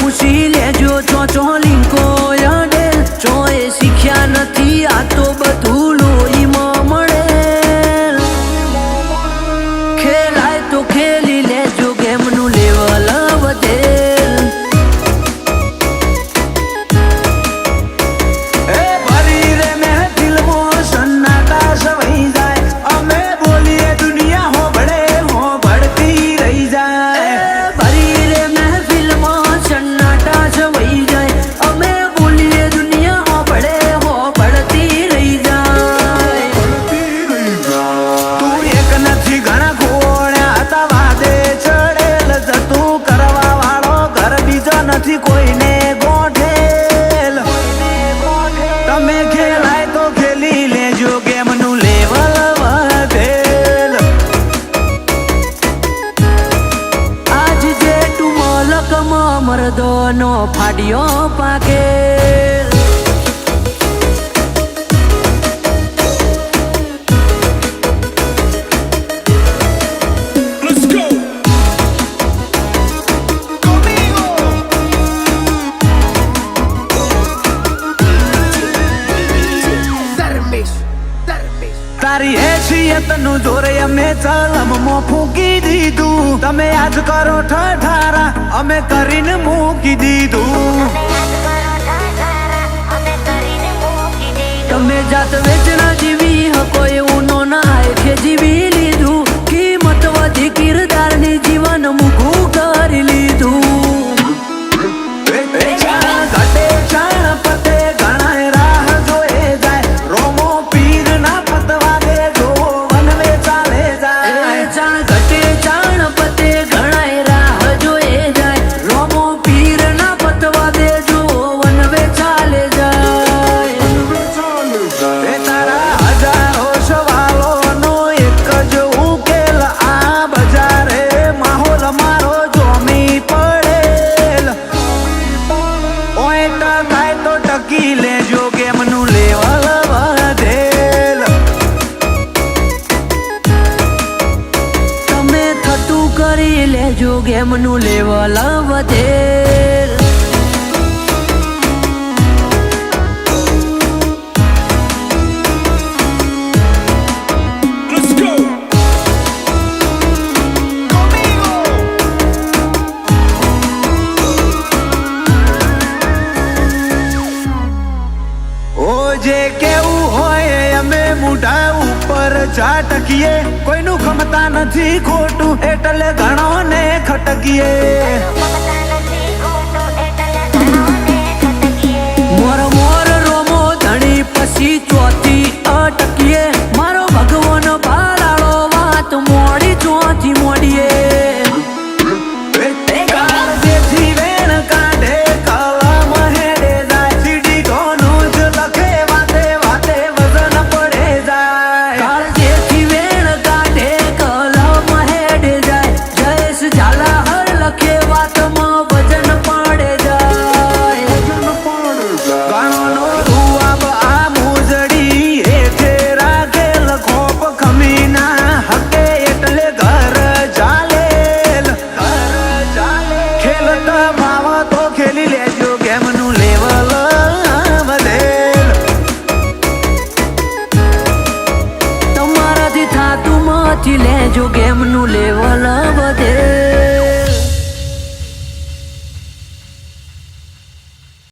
પૂછી લેજો ચો લિંકો યડેલ ચોએ શીખ્યા નથી આ તો બધું લોહીમાં મળે ખેલાય તો ખેલી લેજો ગેમનું લેવલ વધેલ એ ભરી રે મહેફિલમાં સન્નાટા સવાઈ જાય અમે બોલીએ દુનિયા હોબળતી રહી જાય ભરી રે મહેફિલમાં સન્નાટા સવાઈ જાય અમે બોલીએ દુનિયા હોબળતી રહી જાય તું એક નથી ઘણા ઘોડ્યા હતા વાદે ચડેલ જતું કરવા વાળો ઘર બીજો નથી કોઈને ગોઠેલ તમે ખેલાય તો ખેલી લેજો ગેમનું લેવલ વધેલ આજ જે તું મલકમાં મરદોનો ફાડ્યો પાકેલ તારી હેસિયત નું જોરે અમે ચલમમાં ફૂંકી દીધું તમે આજ કરો ઠઠારા અમે કરીને મૂકી દીધું તમે જાત વેચના જીવી હકો એવું નો નાય કે જીવી લીધું કિંમત વધી કિરદારની જીવન મૂકું કરી લીધું લેજો ગેમનું લેવલ વધેલ જે કેવું હોય અમે મુઢા ઉપર ઝાટકીએ કોઈનું ખમતા નથી ખોટું એટલે ઘણો ને ખટકીએ મોર મોર રોમો ધણી પછી ચોથી અટકીએ મારો ભગવાન બાલાળો વાત મોડી ચોથી મોડીએ લેજો ગેમનું લેવલ